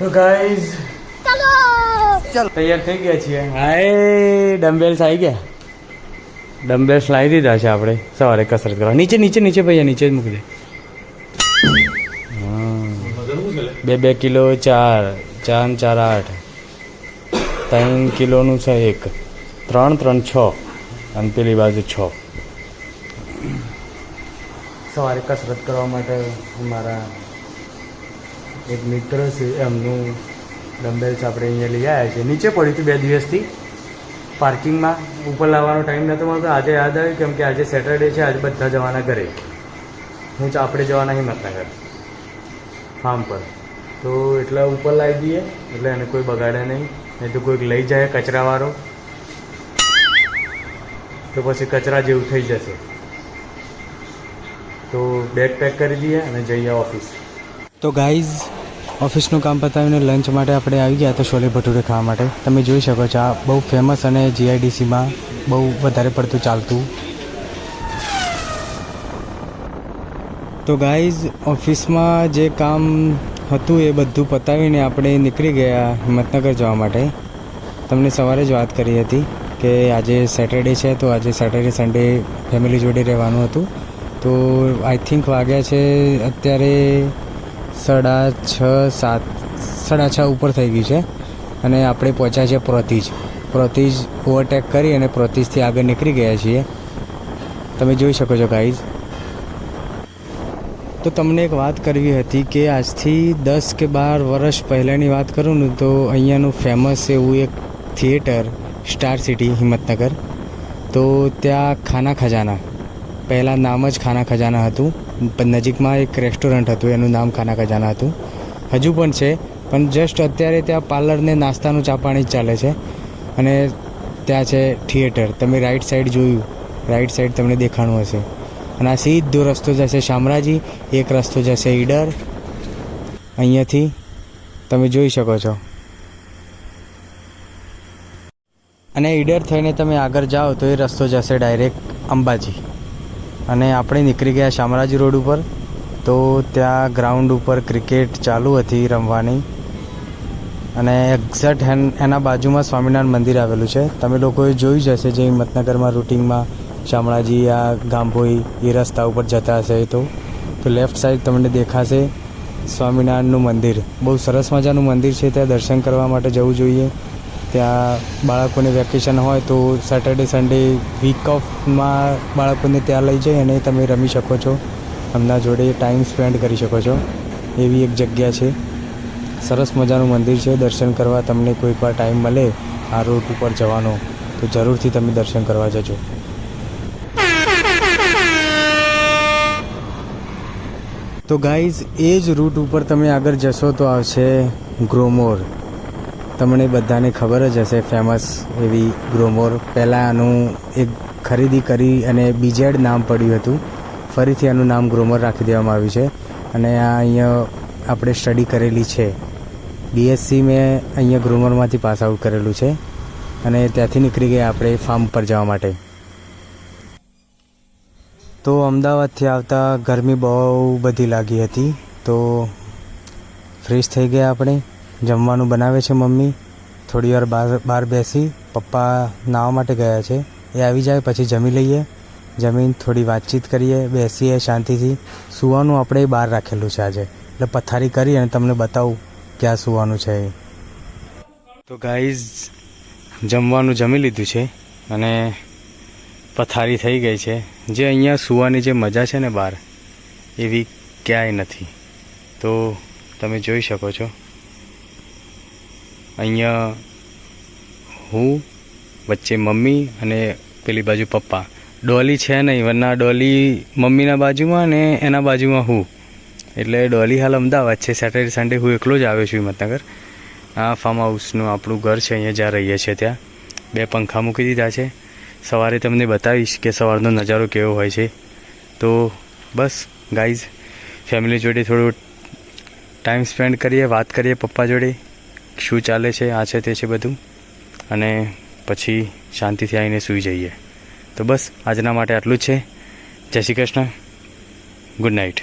તો ગાઈઝ ચલો તૈયાર થઈ ગયા છીએ. હાય ડમ્બેલ્સ આવી ગયા. ડમ્બેલ્સ લાવી દીધા છે આપણે સવારે કસરત કરવા. નીચે નીચે નીચે ભૈયા નીચે જ મૂકી દે. 2 કિલો 4 4 4 8 3 કિલોનું છે એક 3 3 6 અને પેલી બાજુ 6. સવારે કસરત કરવા માટે મારા એક મિત્ર છે એમનું ડમ્બેલ્સ આપણે અહીંયા લઈ આવ્યા છે. નીચે પડ્યું હતું 2 દિવસથી પાર્કિંગમાં. ઉપર લાવવાનો ટાઈમ નહોતો મળતો. આજે યાદ આવ્યું કેમ કે આજે સેટરડે છે. આજે બધા જવાના ઘરે. આપણે જવાના હિંમતનગર ફાર્મ પર. તો એટલે ઉપર લાવી દઈએ એટલે એને કોઈ બગાડે નહીં. નહીં તો કોઈક લઈ જાય કચરાવાળો તો પછી કચરા જેવું થઈ જશે. તો બેગ પેક કરી દઈએ અને જઈએ ઓફિસ. તો ગાઈઝ ઓફિસનું કામ પતાવીને લંચ માટે આપણે આવી ગયા તો છોલે ભટુરે ખાવા માટે. તમે જોઈ શકો છો આ બહુ ફેમસ અને જીઆઈડીસીમાં બહુ વધારે પડતું ચાલતું. તો ગાઈઝ ઓફિસમાં જે કામ હતું એ બધું પતાવીને આપણે નીકળી ગયા હિંમતનગર જવા માટે. તમને સવારે જ વાત કરી હતી કે આજે સેટરડે છે તો આજે સેટરડે સન્ડે ફેમિલી જોડે રહેવાનું હતું. તો આઈ થિંક વાગ્યા છે અત્યારે 6:30 ઉપર થઈ ગયું છે અને આપણે પહોંચ્યા છીએ પ્રોતિજ ઓવરટેક કરી અને પ્રોતિજથી આગળ નીકળી ગયા છીએ. તમે જોઈ શકો છો ગાઈઝ. તો તમને એક વાત કરવી હતી કે આજથી 10 કે 12 વર્ષ પહેલાંની વાત કરું ને તો અહીંયાનું ફેમસ એવું એક થિયેટર સ્ટાર સિટી હિંમતનગર. તો ત્યાં ખાના ખજાના પહેલાં નામ જ ખાના ખજાના હતું. નજીકમાં એક રેસ્ટોરન્ટ હતું એનું નામ ખાના ખજાના હતું. હજુ પણ છે પણ જસ્ટ અત્યારે ત્યાં પાર્લરને નાસ્તાનું ચા પાણી જ ચાલે છે. અને ત્યાં છે થિયેટર. તમે રાઈટ સાઈડ જોયું, રાઈટ સાઈડ તમને દેખાણું હશે. અને આ સીધો રસ્તો જશે શામળાજી, એક રસ્તો જશે ઈડર. અહીંયાથી તમે જોઈ શકો છો. અને ઈડર થઈને તમે આગળ જાઓ તો એ રસ્તો જશે ડાયરેક્ટ અંબાજી. અને આપણે નીકળી ગયા શામળાજી રોડ ઉપર. તો ત્યાં ગ્રાઉન્ડ ઉપર ક્રિકેટ ચાલુ હતી રમવાની. અને એક્ઝેક્ટ એના બાજુમાં સ્વામિનારાયણ મંદિર આવેલું છે. તમે લોકોએ જોયું જ હશે જે હિંમતનગરમાં રૂટિંગમાં શામળાજી આ ગામભોઈ એ રસ્તા ઉપર જતા હશે તો લેફ્ટ સાઈડ તમને દેખાશે સ્વામિનારાયણનું મંદિર. બહુ સરસ મજાનું મંદિર છે. ત્યાં દર્શન કરવા માટે જવું જોઈએ. ત્યાં બાળકોને વેકેશન હોય તો સેટરડે સન્ડે વીક ઓફમાં બાળકોને ત્યાં લઈ જઈ અને તમે રમી શકો છો. એમના જોડે ટાઈમ સ્પેન્ડ કરી શકો છો એવી એક જગ્યા છે. સરસ મજાનું મંદિર છે. દર્શન કરવા તમને કોઈક વાર ટાઈમ મળે આ રૂટ ઉપર જવાનો તો જરૂરથી તમે દર્શન કરવા જજો. તો ગાઈઝ એ જ રૂટ ઉપર તમે આગળ જશો તો આવશે ગ્રોમોર. તમને બધાને ખબર જ હશે ફેમસ એવી ગ્રોમોર. પહેલાં આનું એક ખરીદી કરી અને બીજેડ નામ પડ્યું હતું. ફરીથી આનું નામ ગ્રોમોર રાખી દેવામાં આવ્યું છે. અને આ અહીંયા આપણે સ્ટડી કરેલી છે. બીએસસી મેં અહીંયા ગ્રોમોરમાંથી પાસ આઉટ કરેલું છે. અને ત્યાંથી નીકળી ગયા આપણે ફાર્મ પર જવા માટે. તો અમદાવાદથી આવતા ગરમી બહુ બધી લાગી હતી તો ફ્રેશ થઈ ગયા આપણે. જમવાનું બનાવે છે મમ્મી. થોડી વાર બહાર બેસી પપ્પા નાહવા માટે ગયા છે. એ આવી જાય પછી જમી લઈએ. જમીન થોડી વાતચીત કરીએ, બેસીએ શાંતિથી. સૂવાનું આપણે બહાર રાખેલું છે આજે એટલે પથારી કરી અને તમને બતાવું ક્યાં સૂવાનું છે. તો ગાઈઝ જમવાનું જમી લીધું છે અને પથારી થઈ ગઈ છે. જે અહીંયા સૂવાની જે મજા છે ને બહાર એવી ક્યાંય નથી. તો તમે જોઈ શકો છો અહીંયા હું, વચ્ચે મમ્મી અને પેલી બાજુ પપ્પા. ડોલી છે નહીં, વરના ડોલી મમ્મીના બાજુમાં ને એના બાજુમાં હું. એટલે ડોલી હાલ અમદાવાદ છે. સેટરડે સન્ડે હું એકલો જ આવ્યો છું હિંમતનગર. આ ફાર્મ હાઉસનું આપણું ઘર છે. અહીંયા જ્યાં રહીએ છીએ ત્યાં 2 પંખા મૂકી દીધા છે. સવારે તમને બતાવીશ કે સવારનો નજારો કેવો હોય છે. તો બસ ગાઈઝ ફેમિલી જોડે થોડું ટાઈમ સ્પેન્ડ કરીએ, વાત કરીએ પપ્પા જોડે શું ચાલે છે, આ છે તે છે બધું. અને પછી શાંતિથી આવીને સૂઈ જઈએ. તો બસ આજના માટે આટલું જ છે. જય શ્રી કૃષ્ણ. Good night.